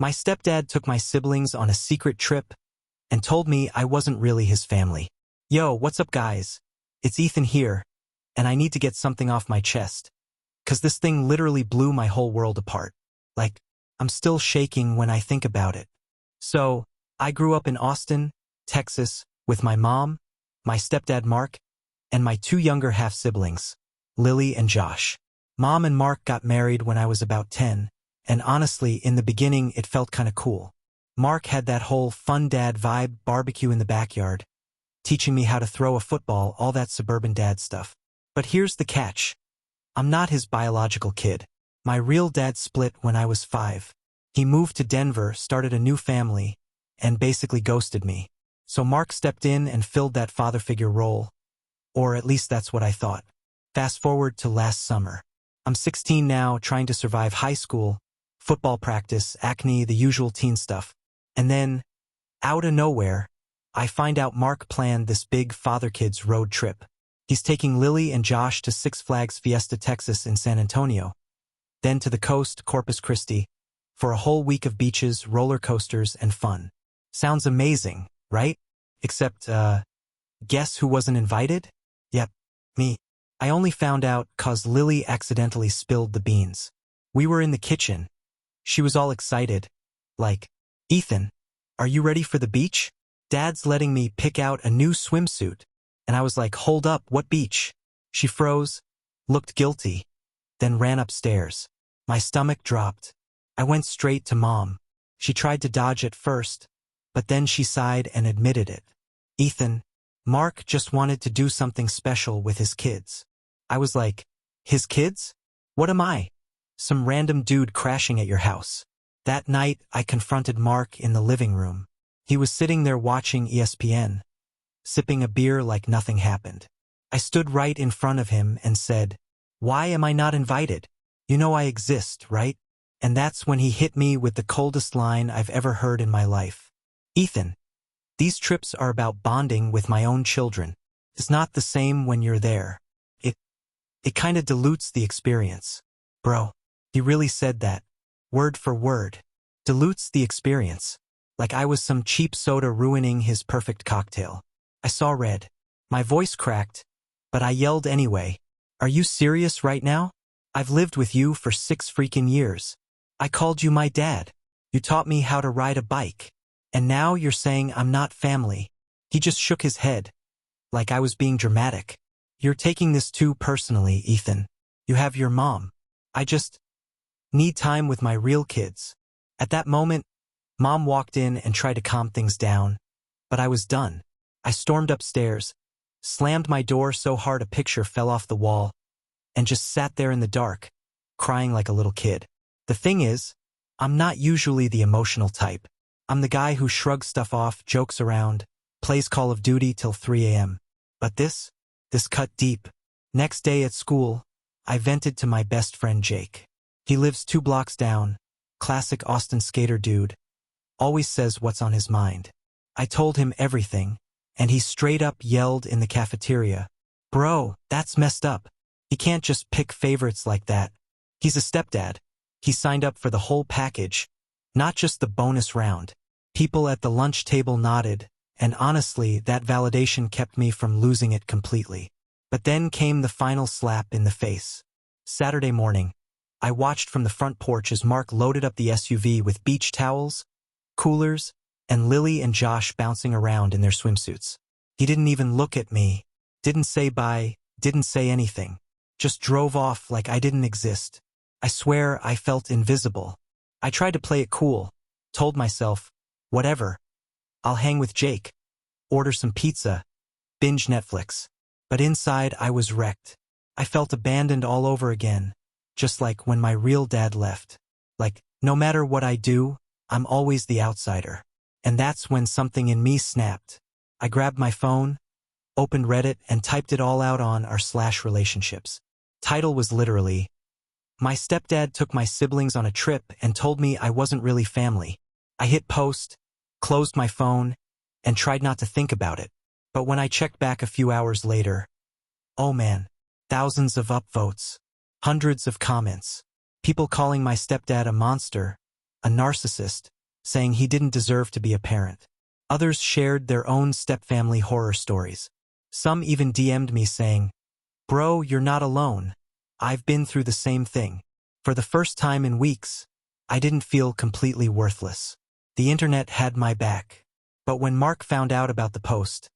My stepdad took my siblings on a secret trip and told me I wasn't really his family. Yo, what's up guys? It's Ethan here, and I need to get something off my chest. 'Cause this thing literally blew my whole world apart. Like, I'm still shaking when I think about it. So, I grew up in Austin, Texas, with my mom, my stepdad Mark, and my two younger half-siblings, Lily and Josh. Mom and Mark got married when I was about 10, and honestly, in the beginning, it felt kinda cool. Mark had that whole fun dad vibe, barbecue in the backyard, teaching me how to throw a football, all that suburban dad stuff. But here's the catch. I'm not his biological kid. My real dad split when I was 5. He moved to Denver, started a new family, and basically ghosted me. So Mark stepped in and filled that father figure role. Or at least that's what I thought. Fast forward to last summer. I'm 16 now, trying to survive high school, football practice, acne, the usual teen stuff. And then, out of nowhere, I find out Mark planned this big father-kids road trip. He's taking Lily and Josh to Six Flags Fiesta, Texas in San Antonio, then to the coast, Corpus Christi, for a whole week of beaches, roller coasters, and fun. Sounds amazing, right? Except, guess who wasn't invited? Yep, me. I only found out 'cause Lily accidentally spilled the beans. We were in the kitchen. She was all excited. Like, Ethan, are you ready for the beach? Dad's letting me pick out a new swimsuit. And I was like, hold up, what beach? She froze, looked guilty, then ran upstairs. My stomach dropped. I went straight to Mom. She tried to dodge it first, but then she sighed and admitted it. Ethan, Mark just wanted to do something special with his kids. I was like, his kids? What am I? Some random dude crashing at your house. That night, I confronted Mark in the living room. He was sitting there watching ESPN, sipping a beer like nothing happened. I stood right in front of him and said, why am I not invited? You know I exist, right? And that's when he hit me with the coldest line I've ever heard in my life. Ethan, these trips are about bonding with my own children. It's not the same when you're there. It kinda dilutes the experience. Bro, he really said that. Word for word. Dilutes the experience. Like I was some cheap soda ruining his perfect cocktail. I saw red. My voice cracked, but I yelled anyway. Are you serious right now? I've lived with you for 6 freaking years. I called you my dad. You taught me how to ride a bike. And now you're saying I'm not family. He just shook his head, like I was being dramatic. You're taking this too personally, Ethan. You have your mom. I just need time with my real kids. At that moment, Mom walked in and tried to calm things down, but I was done. I stormed upstairs, slammed my door so hard a picture fell off the wall, and just sat there in the dark, crying like a little kid. The thing is, I'm not usually the emotional type. I'm the guy who shrugs stuff off, jokes around, plays Call of Duty till 3 a.m. But this cut deep. Next day at school, I vented to my best friend Jake. He lives 2 blocks down, classic Austin skater dude, always says what's on his mind. I told him everything, and he straight up yelled in the cafeteria, bro, that's messed up. He can't just pick favorites like that. He's a stepdad. He signed up for the whole package, not just the bonus round. People at the lunch table nodded, and honestly, that validation kept me from losing it completely. But then came the final slap in the face. Saturday morning, I watched from the front porch as Mark loaded up the SUV with beach towels, coolers, and Lily and Josh bouncing around in their swimsuits. He didn't even look at me, didn't say bye, didn't say anything. Just drove off like I didn't exist. I swear I felt invisible. I tried to play it cool, told myself, whatever. I'll hang with Jake, order some pizza, binge Netflix. But inside I was wrecked. I felt abandoned all over again, just like when my real dad left. Like, no matter what I do, I'm always the outsider. And that's when something in me snapped. I grabbed my phone, opened Reddit, and typed it all out on r/relationships. Title was literally, my stepdad took my siblings on a trip and told me I wasn't really family. I hit post, closed my phone, and tried not to think about it. But when I checked back a few hours later, oh man, thousands of upvotes, hundreds of comments, people calling my stepdad a monster, a narcissist, saying he didn't deserve to be a parent. Others shared their own stepfamily horror stories. Some even DM'd me saying, "Bro, you're not alone. I've been through the same thing." For the first time in weeks, I didn't feel completely worthless. The internet had my back. But when Mark found out about the post,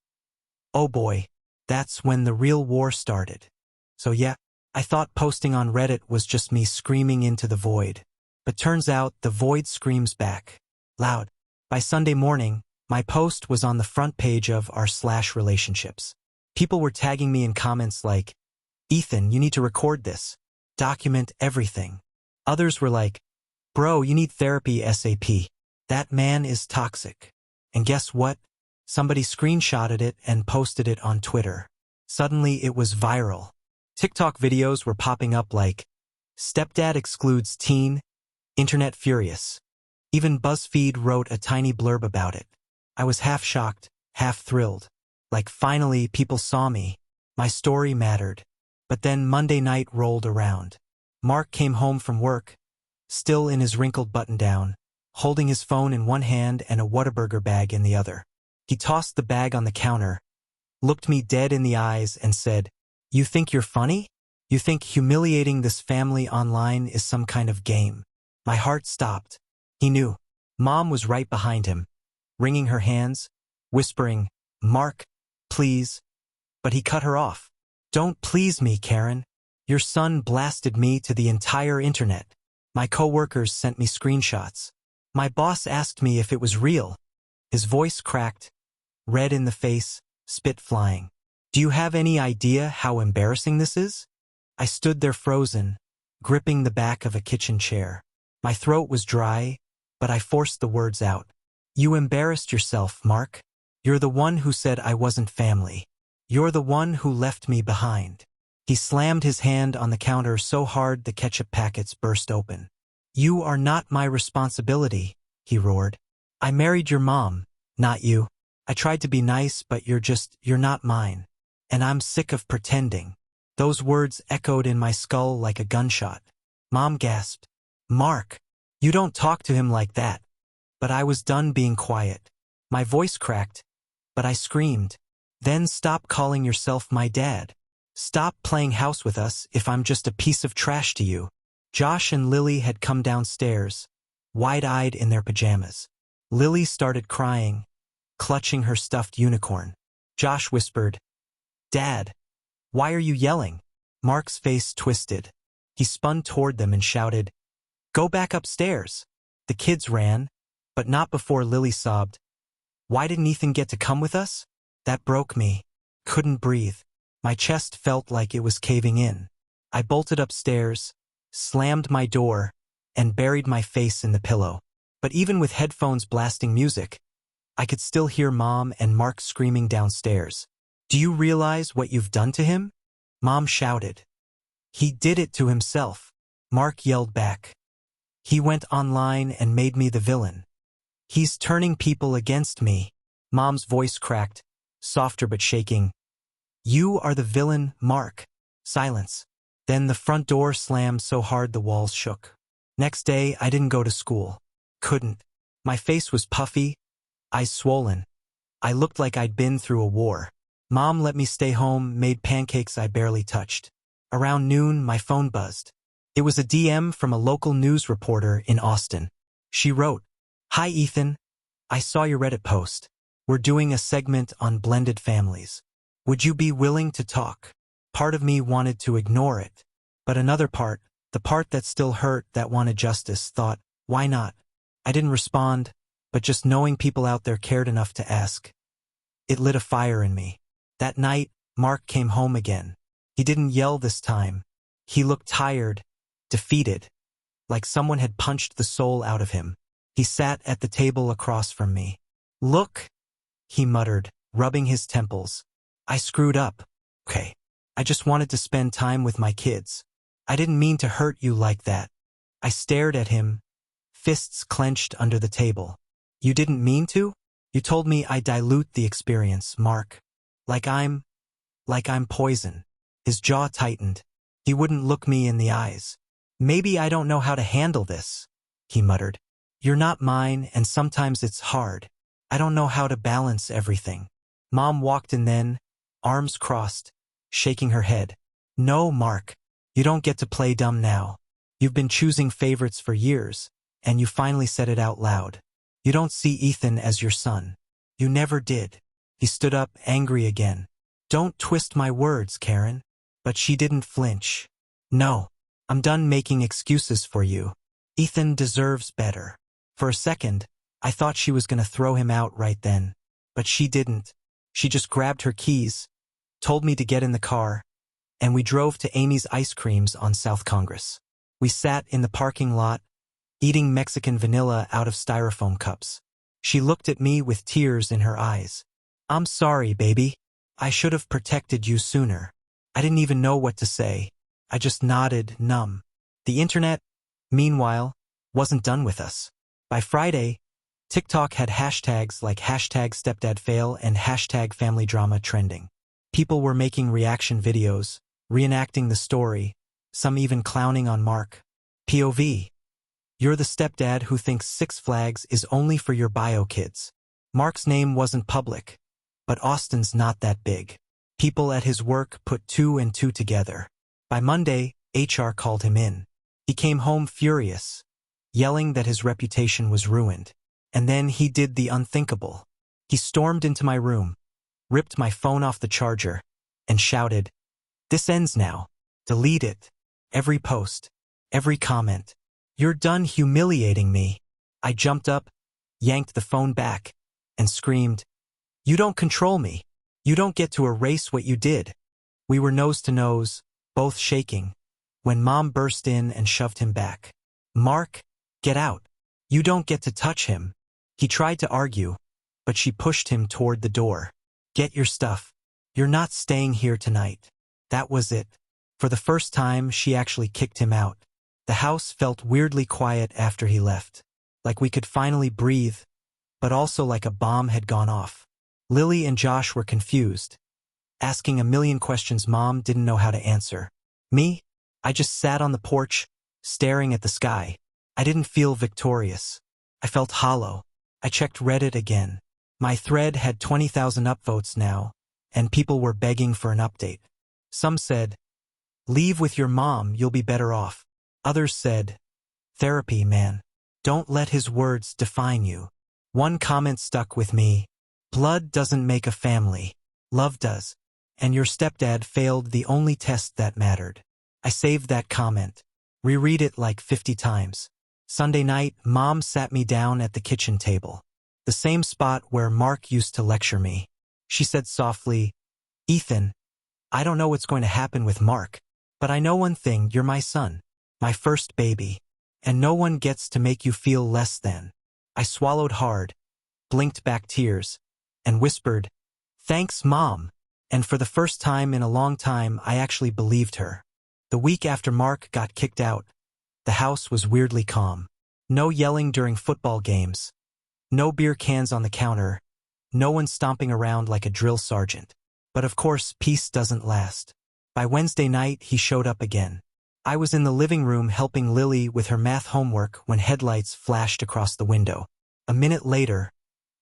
oh boy, that's when the real war started. So yeah, I thought posting on Reddit was just me screaming into the void. But turns out the void screams back, loud. By Sunday morning, my post was on the front page of r/relationships. People were tagging me in comments like, "Ethan, you need to record this. Document everything." Others were like, "Bro, you need therapy ASAP. That man is toxic." And guess what? Somebody screenshotted it and posted it on Twitter. Suddenly it was viral. TikTok videos were popping up like, "Stepdad excludes teen, internet furious." Even BuzzFeed wrote a tiny blurb about it. I was half shocked, half thrilled. Like finally people saw me. My story mattered. But then Monday night rolled around. Mark came home from work, still in his wrinkled button-down, holding his phone in one hand and a Whataburger bag in the other. He tossed the bag on the counter, looked me dead in the eyes and said, "You think you're funny? You think humiliating this family online is some kind of game?" My heart stopped. He knew. Mom was right behind him, wringing her hands, whispering, "Mark, please." But he cut her off. "Don't please me, Karen. Your son blasted me to the entire internet. My coworkers sent me screenshots. My boss asked me if it was real." His voice cracked, red in the face, spit flying. "Do you have any idea how embarrassing this is?" I stood there frozen, gripping the back of a kitchen chair. My throat was dry, but I forced the words out. "You embarrassed yourself, Mark. You're the one who said I wasn't family. You're the one who left me behind." He slammed his hand on the counter so hard the ketchup packets burst open. "You are not my responsibility," he roared. "I married your mom, not you. I tried to be nice, but you're not mine. And I'm sick of pretending." Those words echoed in my skull like a gunshot. Mom gasped, "Mark, you don't talk to him like that." But I was done being quiet. My voice cracked, but I screamed, "Then stop calling yourself my dad. Stop playing house with us if I'm just a piece of trash to you." Josh and Lily had come downstairs, wide-eyed in their pajamas. Lily started crying, clutching her stuffed unicorn. Josh whispered, "Dad, why are you yelling?" Mark's face twisted. He spun toward them and shouted, "Go back upstairs." The kids ran, but not before Lily sobbed, "Why didn't Ethan get to come with us?" That broke me. Couldn't breathe. My chest felt like it was caving in. I bolted upstairs, slammed my door, and buried my face in the pillow. But even with headphones blasting music, I could still hear Mom and Mark screaming downstairs. "Do you realize what you've done to him?" Mom shouted. "He did it to himself." Mark yelled back. "He went online and made me the villain. He's turning people against me." Mom's voice cracked, softer but shaking. "You are the villain, Mark." Silence. Then the front door slammed so hard the walls shook. Next day, I didn't go to school. Couldn't. My face was puffy, eyes swollen. I looked like I'd been through a war. Mom let me stay home, made pancakes I barely touched. Around noon, my phone buzzed. It was a DM from a local news reporter in Austin. She wrote, "Hi Ethan, I saw your Reddit post. We're doing a segment on blended families. Would you be willing to talk?" Part of me wanted to ignore it, but another part, the part that still hurt, that wanted justice, thought, why not? I didn't respond, but just knowing people out there cared enough to ask, it lit a fire in me. That night, Mark came home again. He didn't yell this time. He looked tired, defeated, like someone had punched the soul out of him. He sat at the table across from me. "Look," he muttered, rubbing his temples. "I screwed up. Okay. I just wanted to spend time with my kids. I didn't mean to hurt you like that." I stared at him, fists clenched under the table. "You didn't mean to? You told me I dilute the experience, Mark. Like I'm poison." His jaw tightened. He wouldn't look me in the eyes. "Maybe I don't know how to handle this," he muttered. You're not mine, and sometimes it's hard. I don't know how to balance everything. Mom walked in then, arms crossed, shaking her head. No, Mark. You don't get to play dumb now. You've been choosing favorites for years, and you finally said it out loud. You don't see Ethan as your son. You never did. He stood up, angry again. Don't twist my words, Karen. But she didn't flinch. No. I'm done making excuses for you. Ethan deserves better. For a second, I thought she was going to throw him out right then. But she didn't. She just grabbed her keys, told me to get in the car, and we drove to Amy's Ice Creams on South Congress. We sat in the parking lot, eating Mexican vanilla out of styrofoam cups. She looked at me with tears in her eyes. I'm sorry, baby. I should have protected you sooner. I didn't even know what to say. I just nodded, numb. The internet, meanwhile, wasn't done with us. By Friday, TikTok had hashtags like #StepdadFail and #FamilyDrama trending. People were making reaction videos, reenacting the story, some even clowning on Mark. POV. You're the stepdad who thinks Six Flags is only for your bio kids. Mark's name wasn't public, but Austin's not that big. People at his work put 2 and 2 together. By Monday, HR called him in. He came home furious, yelling that his reputation was ruined. And then he did the unthinkable. He stormed into my room, ripped my phone off the charger, and shouted, "This ends now. Delete it. Every post. Every comment. You're done humiliating me." I jumped up, yanked the phone back, and screamed, "You don't control me. You don't get to erase what you did." We were nose to nose, both shaking, when Mom burst in and shoved him back. "Mark, get out. You don't get to touch him." He tried to argue, but she pushed him toward the door. "Get your stuff. You're not staying here tonight." That was it. For the first time, she actually kicked him out. The house felt weirdly quiet after he left, like we could finally breathe, but also like a bomb had gone off. Lily and Josh were confused, asking a million questions Mom didn't know how to answer. Me? I just sat on the porch, staring at the sky. I didn't feel victorious. I felt hollow. I checked Reddit again. My thread had 20,000 upvotes now, and people were begging for an update. Some said, "Leave with your mom, you'll be better off." Others said, "Therapy, man. Don't let his words define you." One comment stuck with me. "Blood doesn't make a family. Love does. And your stepdad failed the only test that mattered." I saved that comment. Reread it like 50 times. Sunday night, Mom sat me down at the kitchen table, the same spot where Mark used to lecture me. She said softly, "Ethan, I don't know what's going to happen with Mark, but I know one thing, you're my son, my first baby, and no one gets to make you feel less than." I swallowed hard, blinked back tears, and whispered, "Thanks, Mom." And for the first time in a long time, I actually believed her. The week after Mark got kicked out, the house was weirdly calm. No yelling during football games. No beer cans on the counter. No one stomping around like a drill sergeant. But of course, peace doesn't last. By Wednesday night, he showed up again. I was in the living room helping Lily with her math homework when headlights flashed across the window. A minute later,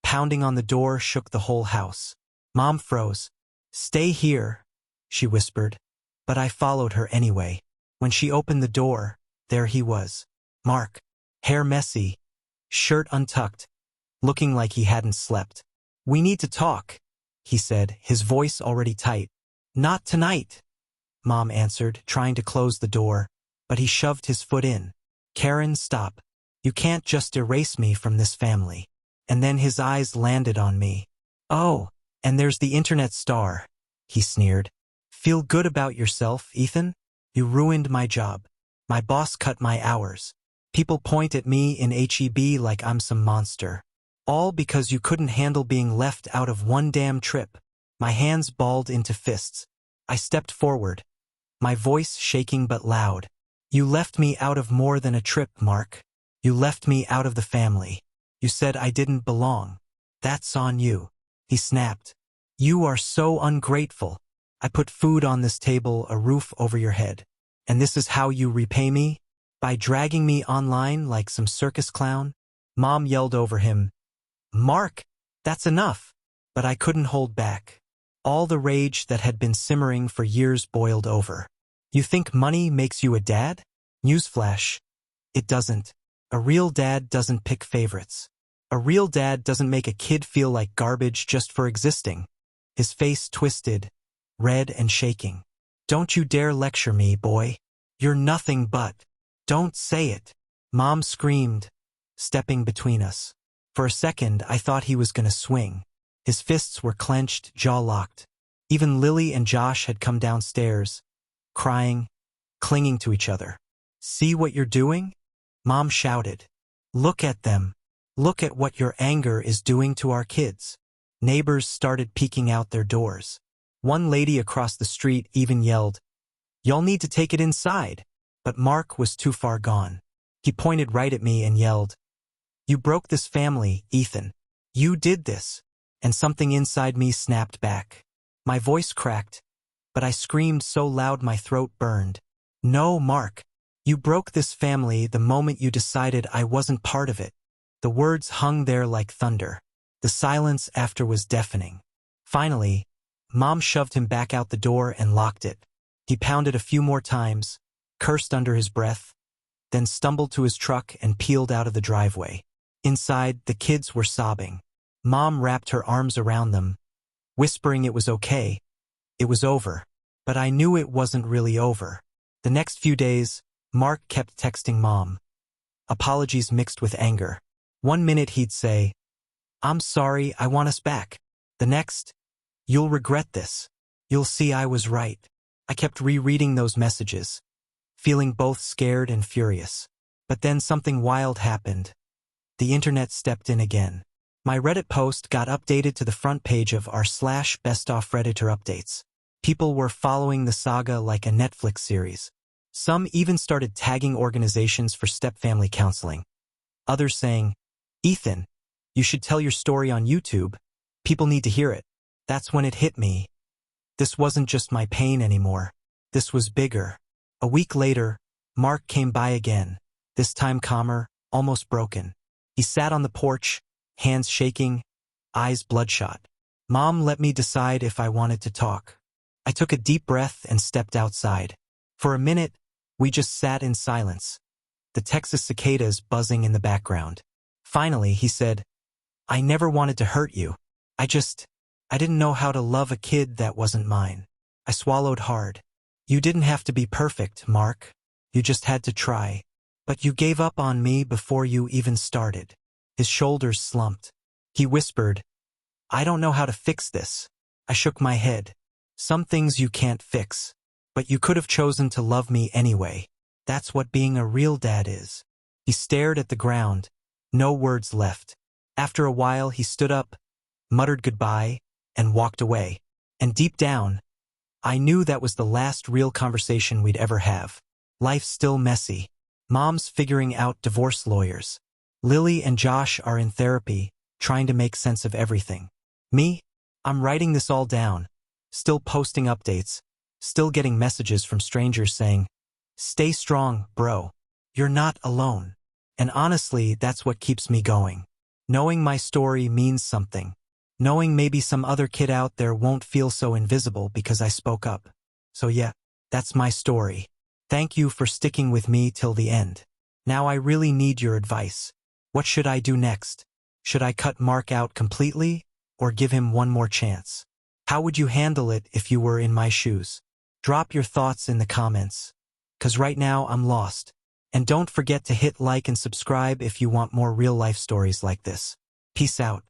pounding on the door shook the whole house. Mom froze. "Stay here," she whispered, but I followed her anyway. When she opened the door, there he was. Mark, hair messy, shirt untucked, looking like he hadn't slept. "We need to talk," he said, his voice already tight. "Not tonight," Mom answered, trying to close the door, but he shoved his foot in. "Karen, stop. You can't just erase me from this family." And then his eyes landed on me. "Oh, and there's the internet star," he sneered. "Feel good about yourself, Ethan? You ruined my job. My boss cut my hours. People point at me in HEB like I'm some monster. All because you couldn't handle being left out of one damn trip." My hands balled into fists. I stepped forward, my voice shaking but loud. "You left me out of more than a trip, Mark. You left me out of the family. You said I didn't belong. That's on you." He snapped. "You are so ungrateful. I put food on this table, a roof over your head. And this is how you repay me? By dragging me online like some circus clown?" Mom yelled over him, "Mark, that's enough." But I couldn't hold back. All the rage that had been simmering for years boiled over. You think money makes you a dad? Newsflash, it doesn't. A real dad doesn't pick favorites. A real dad doesn't make a kid feel like garbage just for existing. His face twisted, red and shaking. "Don't you dare lecture me, boy. You're nothing but." "Don't say it," Mom screamed, stepping between us. For a second, I thought he was gonna swing. His fists were clenched, jaw locked. Even Lily and Josh had come downstairs, crying, clinging to each other. "See what you're doing?" Mom shouted. "Look at them. Look at what your anger is doing to our kids." Neighbors started peeking out their doors. One lady across the street even yelled, "Y'all need to take it inside." But Mark was too far gone. He pointed right at me and yelled, "You broke this family, Ethan. You did this." And something inside me snapped back. My voice cracked, but I screamed so loud my throat burned. "No, Mark. You broke this family the moment you decided I wasn't part of it." The words hung there like thunder. The silence after was deafening. Finally, Mom shoved him back out the door and locked it. He pounded a few more times, cursed under his breath, then stumbled to his truck and peeled out of the driveway. Inside, the kids were sobbing. Mom wrapped her arms around them, whispering it was okay. It was over. But I knew it wasn't really over. The next few days, Mark kept texting Mom. Apologies mixed with anger. One minute he'd say, "I'm sorry, I want us back." The next, "You'll regret this. You'll see I was right." I kept rereading those messages, feeling both scared and furious. But then something wild happened. The internet stepped in again. My Reddit post got updated to the front page of r/bestoff Redditor updates. People were following the saga like a Netflix series. Some even started tagging organizations for stepfamily counseling. Others saying, "Ethan, you should tell your story on YouTube. People need to hear it." That's when it hit me. This wasn't just my pain anymore. This was bigger. A week later, Mark came by again, this time calmer, almost broken. He sat on the porch, hands shaking, eyes bloodshot. Mom let me decide if I wanted to talk. I took a deep breath and stepped outside. For a minute, we just sat in silence, the Texas cicadas buzzing in the background. Finally, he said, "I never wanted to hurt you. I didn't know how to love a kid that wasn't mine." I swallowed hard. "You didn't have to be perfect, Mark. You just had to try. But you gave up on me before you even started." His shoulders slumped. He whispered, "I don't know how to fix this." I shook my head. "Some things you can't fix. But you could have chosen to love me anyway. That's what being a real dad is." He stared at the ground, no words left. After a while, he stood up, muttered goodbye, and walked away. And deep down, I knew that was the last real conversation we'd ever have. Life's still messy. Mom's figuring out divorce lawyers. Lily and Josh are in therapy, trying to make sense of everything. Me? I'm writing this all down, still posting updates, still getting messages from strangers saying, "Stay strong, bro. You're not alone." And honestly, that's what keeps me going. Knowing my story means something. Knowing maybe some other kid out there won't feel so invisible because I spoke up. So yeah, that's my story. Thank you for sticking with me till the end. Now I really need your advice. What should I do next? Should I cut Mark out completely, or give him one more chance? How would you handle it if you were in my shoes? Drop your thoughts in the comments. 'Cause right now I'm lost. And don't forget to hit like and subscribe if you want more real-life stories like this. Peace out.